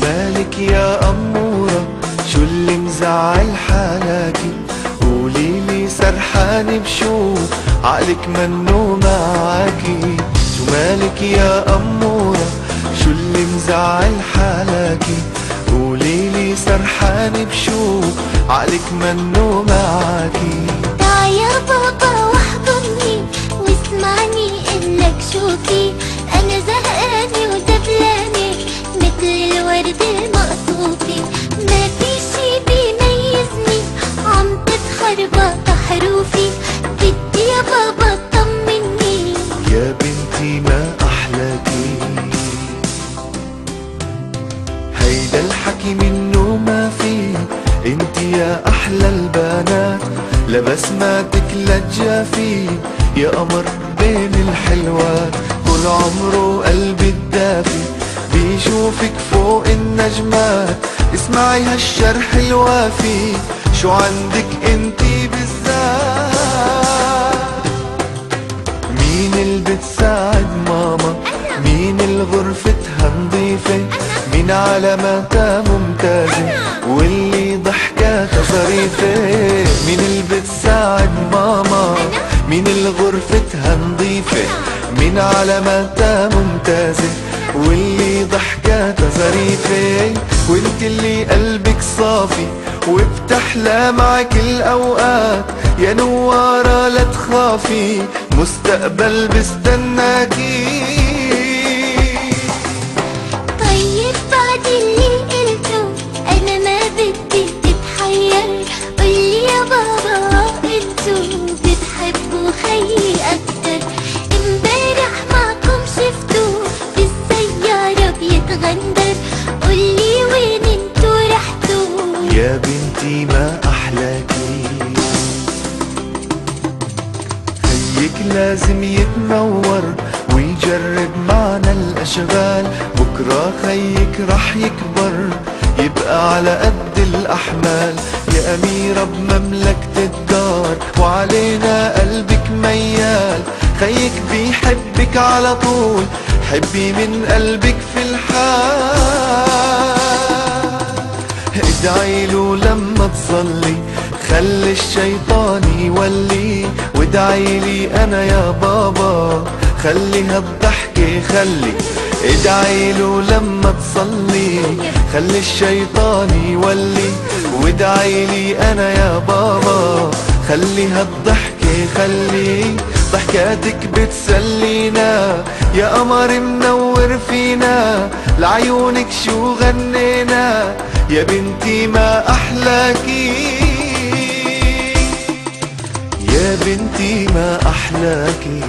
مالك يا أمورة؟ شو اللي مزعل حالاكي؟ قوليلي سرحانة بشو عقلك منو معاكي؟ شو مالك يا أمورة؟ شو اللي مزعل حالاكي؟ قوليلي سرحانة بشو عقلك منو معاكي؟ تعا يا بابا واحضني واسمعني قلك شو في. انا زهقانة ودبلانة مثل الورد المقصوفة، ما في شي بيميزني، عم تتخربط حروفي. بدي يا بابا طمني. يا بنتي ما أحلاكي، هيدا الحكي منه ما في. انتي يا أحلى البنات، لبسماتك للجافي يا قمر بين الحلوات. طول عمره قلبي الدافي بيشوفك فوق النجمات. اسمعي هالشرح الوافي، شو عندك انتي بالذات؟ مين اللي بتساعد ماما؟ مين اللي غرفتها نظيفة؟ مين علاماتها ممتازة واللي ضحكاتها ظريفة؟ مين اللي بتساعد ماما؟ مين اللي غرفتها نظيفة؟ مين علاماتها ممتازة واللي ضحكاتها ظريفة؟ وانت اللي قلبك صافي وبتحلى معك الأوقات. يا نوارة لا تخافي، مستقبل بستناكي. طيب بعد اللي قلته انا ما بدي تتحير. قولي يا بابا انتو بتحبوا خيي اكتر. امبارح معكم شفتو بالسيارة بيتغندر. قولي وين انتو رحتو؟ يا بنتي ما أحلاكي، خيك لازم يتنور ويجرب معنا الأشغال. بكرة خيك رح يكبر يبقى على قد الأحمال. يا أميرة بمملكة الدار وعلينا قلبك ميال. خيك بيحبك على طول، حبي من قلبك في الحال. ادعي له لما تصلي، خلي الشيطان يولي. وادعي لي انا يا بابا، خلي هالضحكة خلي. ادعي له لما تصلي، خلي الشيطان يولي. وادعي لي انا يا بابا، خلي هالضحكة خلي. ضحكاتك بتسلينا يا قمر منور فينا. لعيونك شو غنينا، يا بنتي ما أحلاكي. يا بنتي ما أحلاكي.